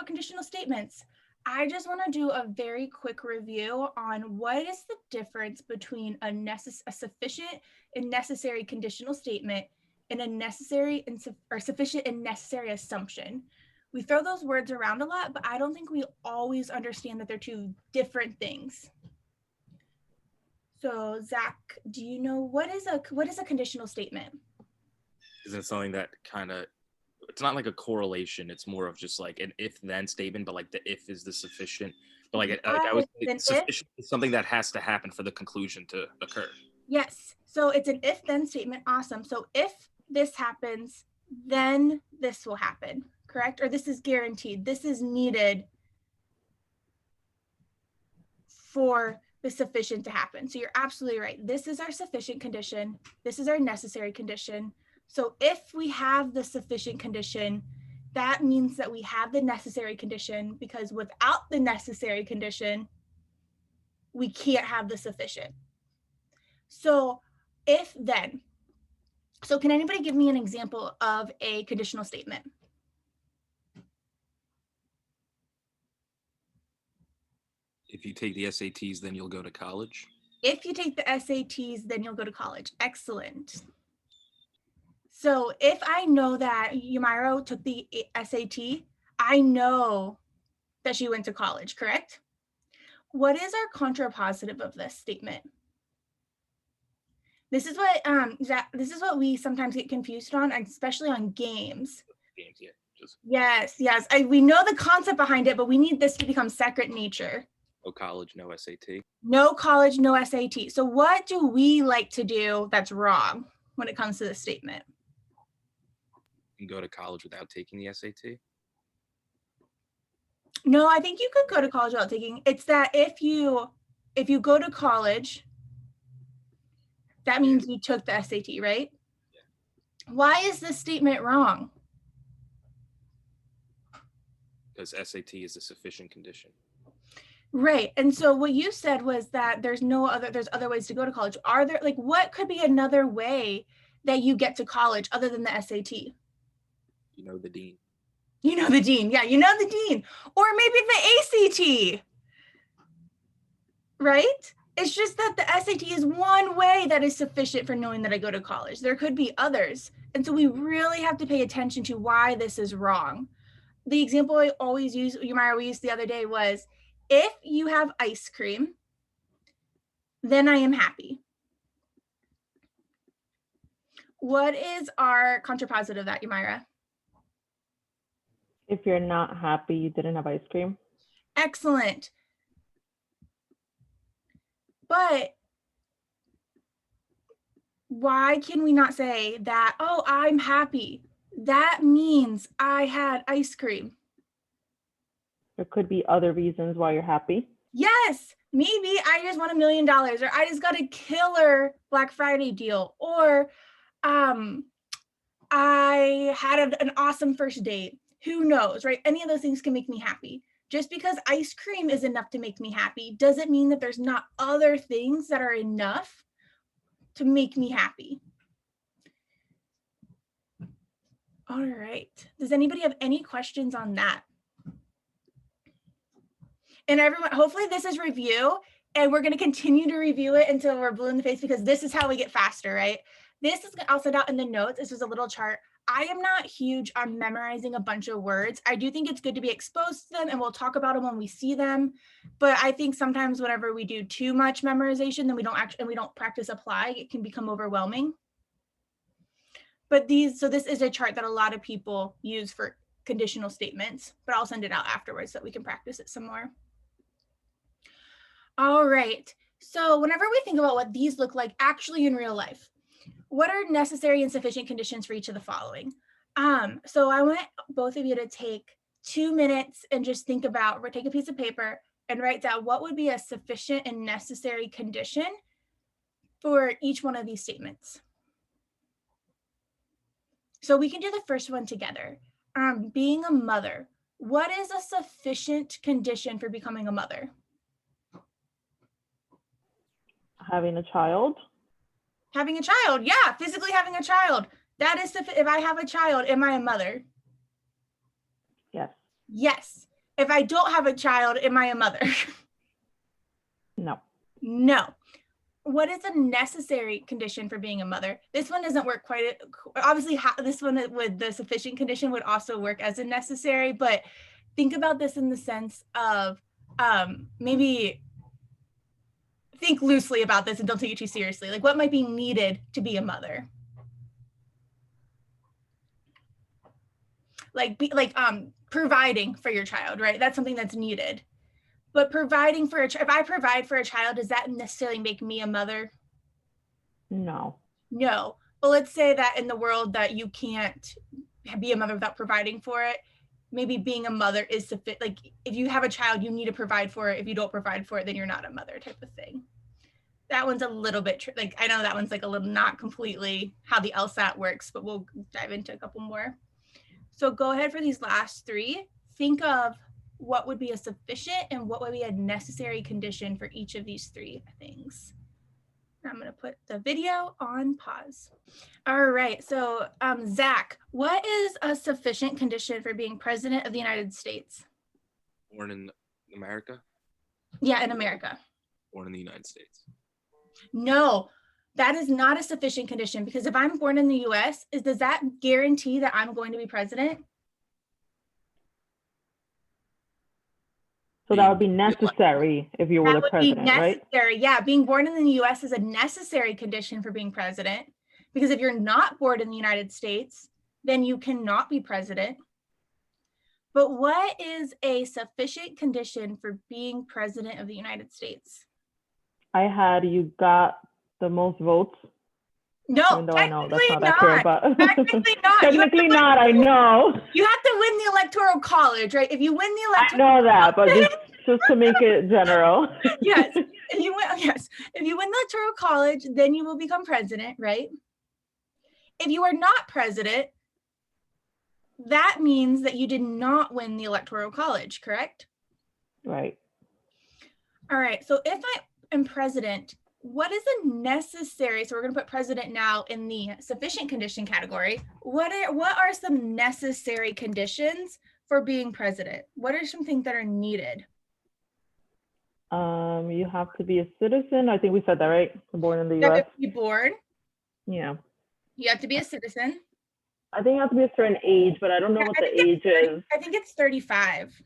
about conditional statements, I just want to do a very quick review on what is the difference between a sufficient and necessary conditional statement and a necessary and sufficient and necessary assumption. We throw those words around a lot, but I don't think we always understand that they're two different things. So Zach, do you know what is a conditional statement? Isn't it something that kind of, it's not like a correlation, it's more of just like an if-then statement, but like the if is the sufficient, but like I would say sufficient is something that has to happen for the conclusion to occur. Yes, so it's an if-then statement. Awesome. So if this happens, then this will happen, correct? Or this is guaranteed, this is needed for the sufficient to happen. So you're absolutely right. This is our sufficient condition, this is our necessary condition. So if we have the sufficient condition, that means that we have the necessary condition, because without the necessary condition, we can't have the sufficient. So if then, so can anybody give me an example of a conditional statement? If you take the SATs, then you'll go to college. If you take the SATs, then you'll go to college. Excellent. So if I know that Yumairo took the SAT, I know that she went to college, correct? What is our contrapositive of this statement? This is what we sometimes get confused on, especially on games. Games, yeah. Yes. We know the concept behind it, but we need this to become second nature. No college, no SAT. No college, no SAT. So what do we like to do that's wrong when it comes to this statement? You can go to college without taking the SAT? No, I think you could go to college without taking. It's that if you go to college, that means you took the SAT, right? Yeah. Why is this statement wrong? Because SAT is a sufficient condition. Right. And so what you said was that there's other ways to go to college. Are there, like, what could be another way that you get to college other than the SAT? You know the dean. You know the dean. Yeah, you know the dean. Or maybe the ACT. Right? It's just that the SAT is one way that is sufficient for knowing that I go to college. There could be others. And so we really have to pay attention to why this is wrong. The example I always use, Yumaira, we used the other day was, if you have ice cream, then I am happy. What is our contrapositive of that, Yumaira? If you're not happy, you didn't have ice cream. Excellent. But why can we not say that, oh, I'm happy? That means I had ice cream. There could be other reasons why you're happy. Yes, maybe I just won $1 million, or I just got a killer Black Friday deal, or I had an awesome first date. Who knows, right? Any of those things can make me happy. Just because ice cream is enough to make me happy doesn't mean that there's not other things that are enough to make me happy. All right. Does anybody have any questions on that? And everyone, hopefully this is review, and we're going to continue to review it until we're blue in the face, because this is how we get faster, right? This is, I'll send out in the notes. This is a little chart. I am not huge on memorizing a bunch of words. I do think it's good to be exposed to them, and we'll talk about them when we see them. But I think sometimes whenever we do too much memorization, then we don't practice apply, it can become overwhelming. But so this is a chart that a lot of people use for conditional statements, but I'll send it out afterwards so that we can practice it some more. All right, so whenever we think about what these look like actually in real life, what are necessary and sufficient conditions for each of the following? So I want both of you to take 2 minutes and just think about, or take a piece of paper and write down what would be a sufficient and necessary condition for each one of these statements. So we can do the first one together. Being a mother. What is a sufficient condition for becoming a mother? Having a child. Having a child, yeah, physically having a child. That is, if I have a child, am I a mother? Yes. Yes. If I don't have a child, am I a mother? No. No. What is a necessary condition for being a mother? This one doesn't work quite, obviously this one with the sufficient condition would also work as a necessary, but think about this in the sense of maybe think loosely about this and don't take it too seriously. Like what might be needed to be a mother? Like providing for your child, right? That's something that's needed. But providing for if I provide for a child, does that necessarily make me a mother? No. No. But let's say that in the world that you can't be a mother without providing for it. Maybe being a mother is sufficient. Like if you have a child, you need to provide for it. If you don't provide for it, then you're not a mother type of thing. That one's a little bit like, I know that one's like a little not completely how the LSAT works, but we'll dive into a couple more. So go ahead for these last three. Think of what would be a sufficient and what would be a necessary condition for each of these three things. I'm going to put the video on pause. All right. So Zach, what is a sufficient condition for being president of the United States? Born in America? Yeah, in America. Born in the United States. No, that is not a sufficient condition because if I'm born in the US, does that guarantee that I'm going to be president? So that would be necessary if you were the president, right? Yeah, being born in the US is a necessary condition for being president because if you're not born in the United States, then you cannot be president. But what is a sufficient condition for being president of the United States? I had you got the most votes. No, even though I know that's not not. accurate, but Technically not. Technically not. I know. You have to win the electoral college, right? If you win the electoral, I know that, but just to make it general. Yes. If you win the electoral college, then you will become president, right? If you are not president, that means that you did not win the electoral college, correct? Right. All right. So if I am president, what is a necessary? So we're going to put president now in the sufficient condition category. What are some necessary conditions for being president? What are some things that are needed? You have to be a citizen. I think we said that, right? Born in the You US. have to be born. Yeah. You have to be a citizen. I think you have to be a certain age, but I don't know what the age is. I think it's 35.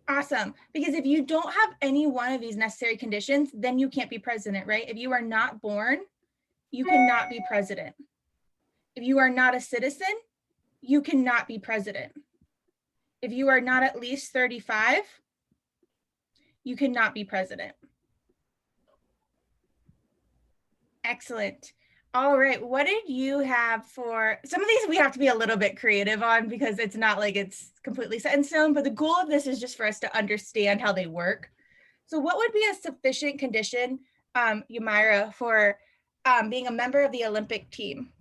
Awesome. Because if you don't have any one of these necessary conditions, then you can't be president, right? If you are not born, you cannot be president. If you are not a citizen, you cannot be president. If you are not at least 35, you cannot be president. Excellent. All right. What did you have for some of these? We have to be a little bit creative on because it's not like it's completely set in stone, but the goal of this is just for us to understand how they work. So what would be a sufficient condition, Yamira, for being a member of the Olympic team?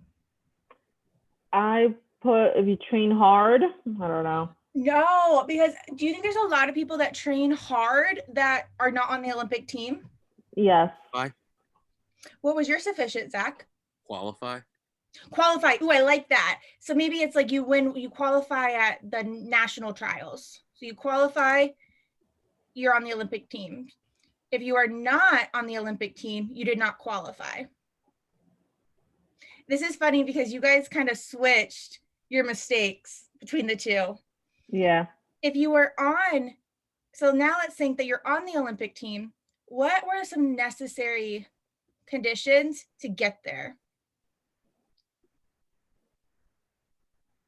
I put if you train hard. I don't know. No, because do you think there's a lot of people that train hard that are not on the Olympic team? Yes. Why? What was your sufficient, Zach? Qualify. Qualify. Ooh, I like that. So maybe it's like you qualify at the national trials. So you qualify, you're on the Olympic team. If you are not on the Olympic team, you did not qualify. This is funny because you guys kind of switched your mistakes between the two. Yeah. If you were on, so now let's think that you're on the Olympic team. What were some necessary conditions to get there?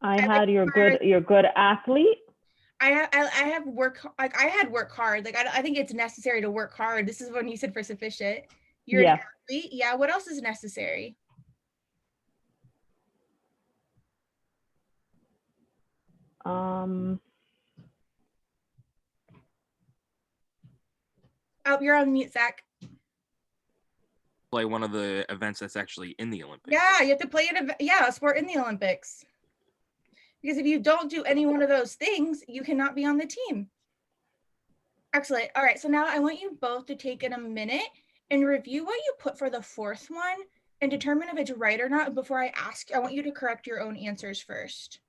I had you're good athlete. I have work, like I had work hard. Like I think it's necessary to work hard. This is when you said for sufficient. You're an athlete. Yeah. What else is necessary? Oh, you're on mute, Zach. Play one of the events that's actually in the Olympics. Yeah, you have to play a sport in the Olympics. Because if you don't do any one of those things, you cannot be on the team. Excellent. All right, so now I want you both to take in a minute and review what you put for the fourth one. and determine if it's right or not. Before I ask, I want you to correct your own answers first.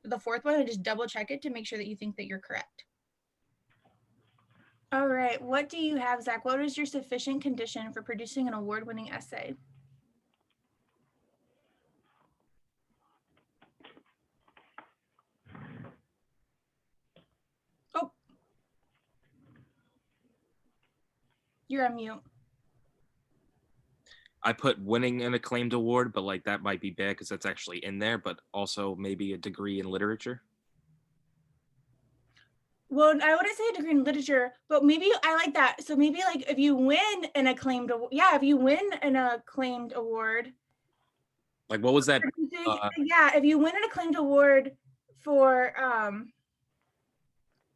The fourth one, and just double check it to make sure that you think that you're correct. All right, what do you have, Zach? What is your sufficient condition for producing an award-winning essay? Oh, you're on mute. I put winning an acclaimed award, but like that might be bad because that's actually in there, but also maybe a degree in literature. Well, I wouldn't say a degree in literature, but maybe I like that. So maybe like if you win an acclaimed award, yeah, if you win an acclaimed award. Like what was that? Yeah, if you win an acclaimed award for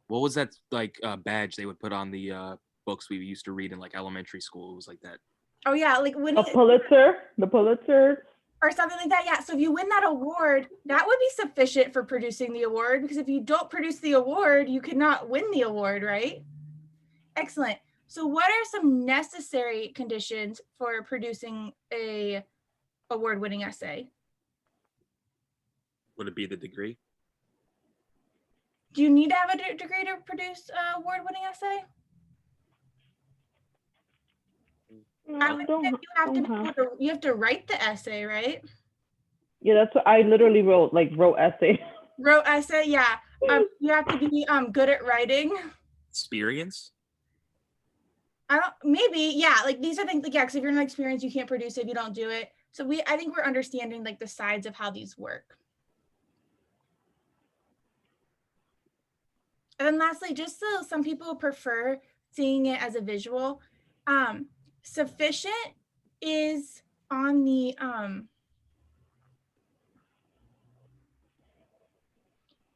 what was that like badge they would put on the books we used to read in like elementary school? It was like that. Oh yeah, like winning a Pulitzer, the Pulitzer. Or something like that. Yeah. So if you win that award, that would be sufficient for producing the award, because if you don't produce the award, you cannot win the award, right? Excellent. So what are some necessary conditions for producing a award-winning essay? Would it be the degree? Do you need to have a degree to produce an award-winning essay? I would think you have to write the essay, right? Yeah, that's what I literally wrote essay. Wrote essay, yeah. You have to be good at writing. Experience? Maybe, yeah, like these are things like, yeah, because if you're not experienced, you can't produce it if you don't do it. So I think we're understanding like the sides of how these work. And then lastly, just so some people prefer seeing it as a visual, sufficient is on the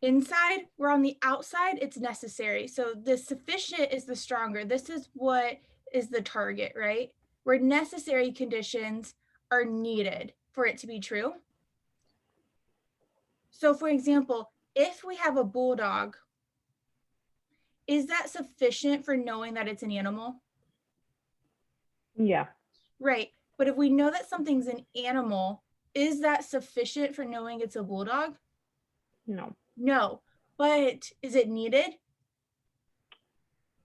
inside, where on the outside it's necessary. So the sufficient is the stronger. This is what is the target, right? Where necessary conditions are needed for it to be true. So for example, if we have a bulldog, is that sufficient for knowing that it's an animal? Yeah. Right. But if we know that something's an animal, is that sufficient for knowing it's a bulldog? No. No. But is it needed?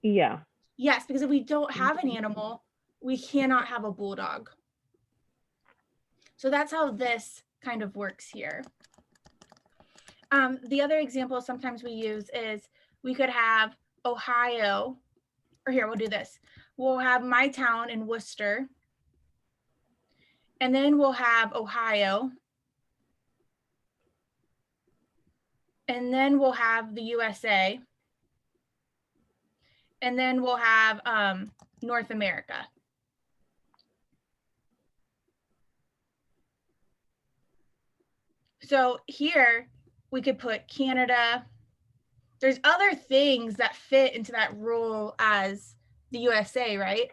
Yeah. Yes, because if we don't have an animal, we cannot have a bulldog. So that's how this kind of works here. The other example sometimes we use is we could have Ohio, or here, we'll do this. We'll have my town in Worcester, and then we'll have Ohio, and then we'll have the USA, and then we'll have North America. So here we could put Canada. There's other things that fit into that role as the USA, right?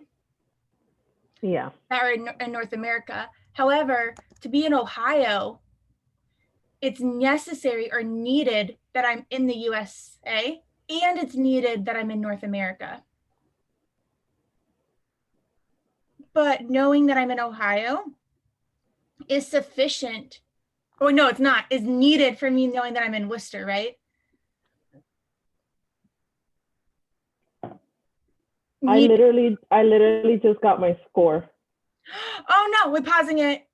Yeah. That are in North America. However, to be in Ohio, it's necessary or needed that I'm in the USA, and it's needed that I'm in North America. But knowing that I'm in Ohio is sufficient. Oh, no, it's not. Is needed for me knowing that I'm in Worcester, right? I literally just got my score. Oh no, we're pausing it.